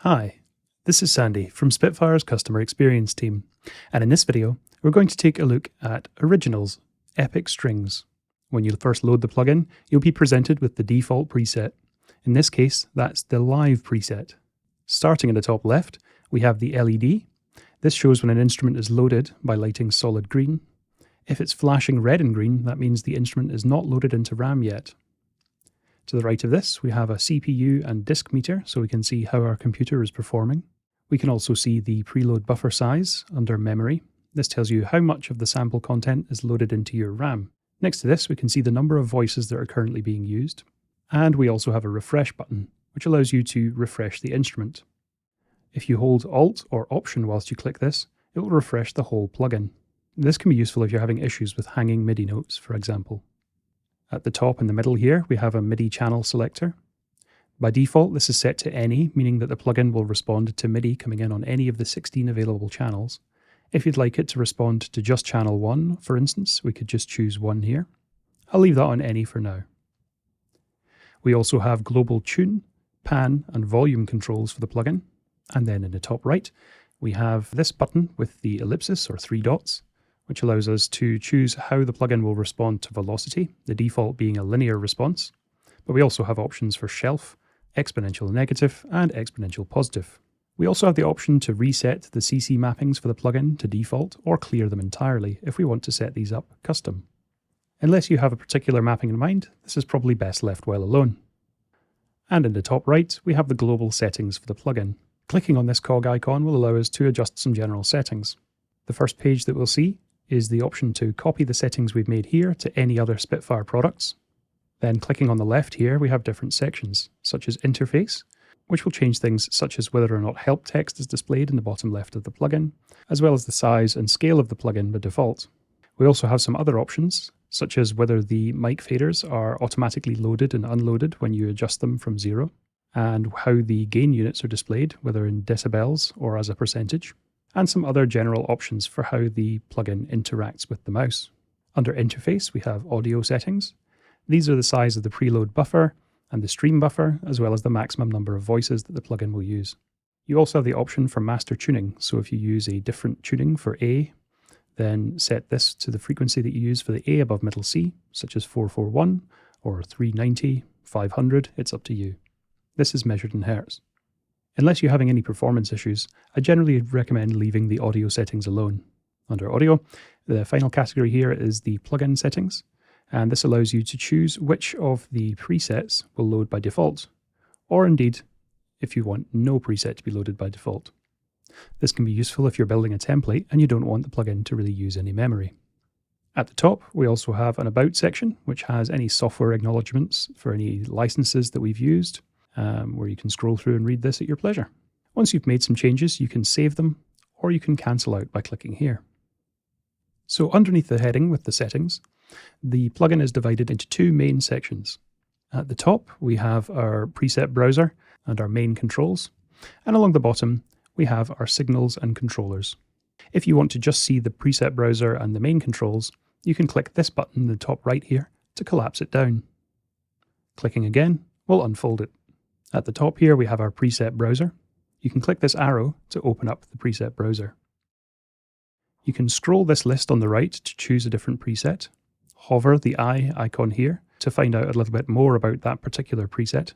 Hi, this is Sandy from Spitfire's Customer Experience team, and in this video, we're going to take a look at Originals Epic Strings. When you first load the plugin, you'll be presented with the default preset. In this case, that's the Live preset. Starting in the top left, we have the LED. This shows when an instrument is loaded by lighting solid green. If it's flashing red and green, that means the instrument is not loaded into RAM yet. To the right of this, we have a CPU and disk meter, so we can see how our computer is performing. We can also see the preload buffer size under memory. This tells you how much of the sample content is loaded into your RAM. Next to this, we can see the number of voices that are currently being used. And we also have a refresh button, which allows you to refresh the instrument. If you hold Alt or Option whilst you click this, it will refresh the whole plugin. This can be useful if you're having issues with hanging MIDI notes, for example. At the top in the middle here, we have a MIDI channel selector. By default, this is set to any, meaning that the plugin will respond to MIDI coming in on any of the 16 available channels. If you'd like it to respond to just channel 1, for instance, we could just choose 1 here. I'll leave that on any for now. We also have global tune, pan, and volume controls for the plugin. And then in the top right, we have this button with the ellipsis or 3 dots, which allows us to choose how the plugin will respond to velocity, the default being a linear response. But we also have options for shelf, exponential negative, and exponential positive. We also have the option to reset the CC mappings for the plugin to default or clear them entirely if we want to set these up custom. Unless you have a particular mapping in mind, this is probably best left well alone. And in the top right, we have the global settings for the plugin. Clicking on this cog icon will allow us to adjust some general settings. The first page that we'll see is the option to copy the settings we've made here to any other Spitfire products. Then clicking on the left here, we have different sections, such as interface, which will change things such as whether or not help text is displayed in the bottom left of the plugin, as well as the size and scale of the plugin by default. We also have some other options, such as whether the mic faders are automatically loaded and unloaded when you adjust them from 0, and how the gain units are displayed, whether in decibels or as a percentage, and some other general options for how the plugin interacts with the mouse. Under interface, we have audio settings. These are the size of the preload buffer and the stream buffer, as well as the maximum number of voices that the plugin will use. You also have the option for master tuning, so if you use a different tuning for A, then set this to the frequency that you use for the A above middle C, such as 441 or 390, 500, it's up to you. This is measured in hertz. Unless you're having any performance issues, I generally recommend leaving the audio settings alone. Under audio, the final category here is the plugin settings, and this allows you to choose which of the presets will load by default, or indeed, if you want no preset to be loaded by default. This can be useful if you're building a template and you don't want the plugin to really use any memory. At the top, we also have an About section, which has any software acknowledgements for any licenses that we've used, where you can scroll through and read this at your pleasure. Once you've made some changes, you can save them, or you can cancel out by clicking here. So underneath the heading with the settings, the plugin is divided into 2 main sections. At the top, we have our preset browser and our main controls, and along the bottom, we have our signals and controllers. If you want to just see the preset browser and the main controls, you can click this button in the top right here to collapse it down. Clicking again will unfold it. At the top here, we have our preset browser. You can click this arrow to open up the preset browser. You can scroll this list on the right to choose a different preset. Hover the eye icon here to find out a little bit more about that particular preset.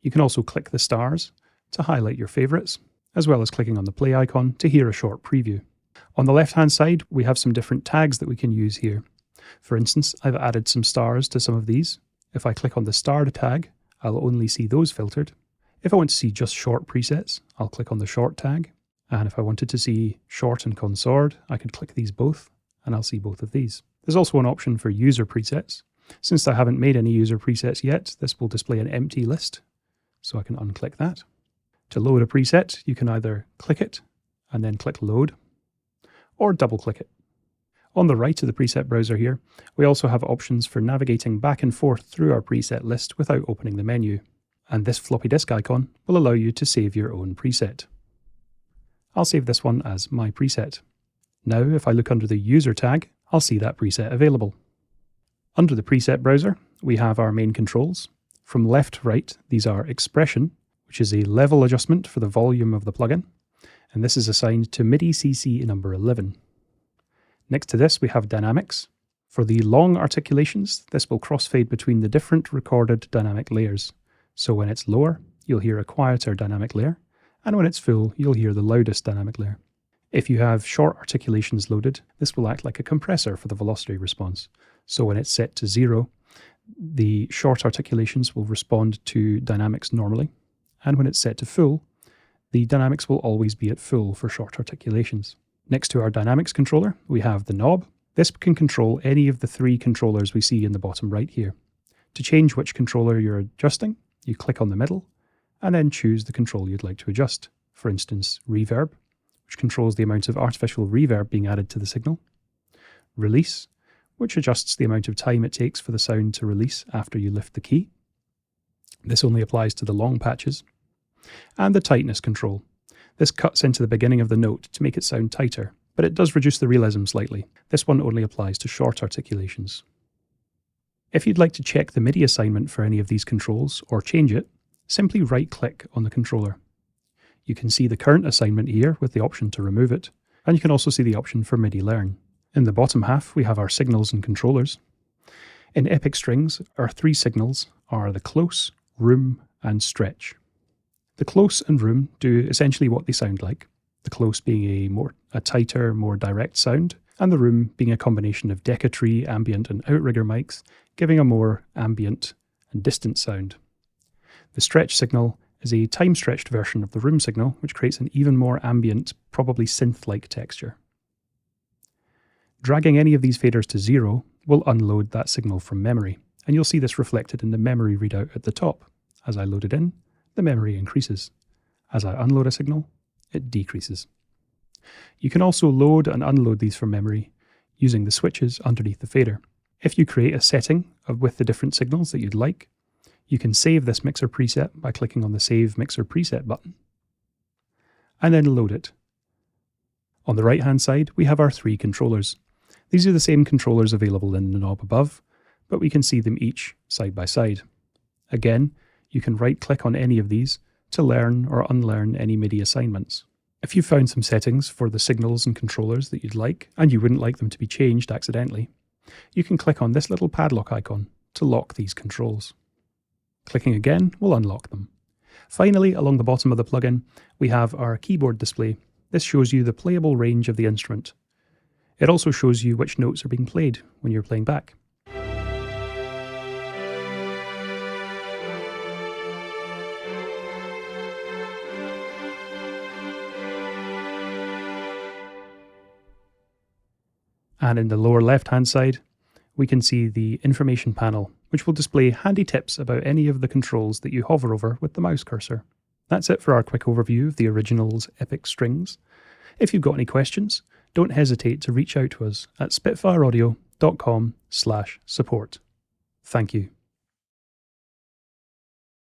You can also click the stars to highlight your favorites, as well as clicking on the play icon to hear a short preview. On the left-hand side, we have some different tags that we can use here. For instance, I've added some stars to some of these. If I click on the star tag, I'll only see those filtered. If I want to see just short presets, I'll click on the short tag. And if I wanted to see short and consort, I could click these both, and I'll see both of these. There's also an option for user presets. Since I haven't made any user presets yet, this will display an empty list, so I can unclick that. To load a preset, you can either click it and then click load, or double click it. On the right of the preset browser here, we also have options for navigating back and forth through our preset list without opening the menu. And this floppy disk icon will allow you to save your own preset. I'll save this one as my preset. Now, if I look under the user tag, I'll see that preset available. Under the preset browser, we have our main controls. From left to right, these are expression, which is a level adjustment for the volume of the plugin, and this is assigned to MIDI CC number 11. Next to this we have dynamics. For the long articulations, this will crossfade between the different recorded dynamic layers. So when it's lower, you'll hear a quieter dynamic layer, and when it's full, you'll hear the loudest dynamic layer. If you have short articulations loaded, this will act like a compressor for the velocity response. So when it's set to 0, the short articulations will respond to dynamics normally, and when it's set to full, the dynamics will always be at full for short articulations. Next to our dynamics controller, we have the knob. This can control any of the 3 controllers we see in the bottom right here. To change which controller you're adjusting, you click on the middle, and then choose the control you'd like to adjust. For instance, reverb, which controls the amount of artificial reverb being added to the signal. Release, which adjusts the amount of time it takes for the sound to release after you lift the key. This only applies to the long patches. And the tightness control. This cuts into the beginning of the note to make it sound tighter, but it does reduce the realism slightly. This one only applies to short articulations. If you'd like to check the MIDI assignment for any of these controls or change it, simply right-click on the controller. You can see the current assignment here with the option to remove it, and you can also see the option for MIDI Learn. In the bottom half, we have our signals and controllers. In Epic Strings, our 3 signals are the close, room, and stretch. The close and room do essentially what they sound like, the close being a tighter, more direct sound, and the room being a combination of Deca-Tree, ambient, and outrigger mics, giving a more ambient and distant sound. The stretch signal is a time-stretched version of the room signal, which creates an even more ambient, probably synth-like texture. Dragging any of these faders to 0 will unload that signal from memory, and you'll see this reflected in the memory readout at the top. As I load it in, the memory increases. As I unload a signal, it decreases. You can also load and unload these from memory using the switches underneath the fader. If you create a setting with the different signals that you'd like, you can save this mixer preset by clicking on the Save Mixer Preset button, and then load it. On the right-hand side, we have our 3 controllers. These are the same controllers available in the knob above, but we can see them each side by side. Again, you can right-click on any of these to learn or unlearn any MIDI assignments. If you found some settings for the signals and controllers that you'd like, and you wouldn't like them to be changed accidentally, you can click on this little padlock icon to lock these controls. Clicking again will unlock them. Finally, along the bottom of the plugin, we have our keyboard display. This shows you the playable range of the instrument. It also shows you which notes are being played when you're playing back. And in the lower left-hand side, we can see the information panel, which will display handy tips about any of the controls that you hover over with the mouse cursor. That's it for our quick overview of the Originals Epic Strings. If you've got any questions, don't hesitate to reach out to us at spitfireaudio.com/support. Thank you.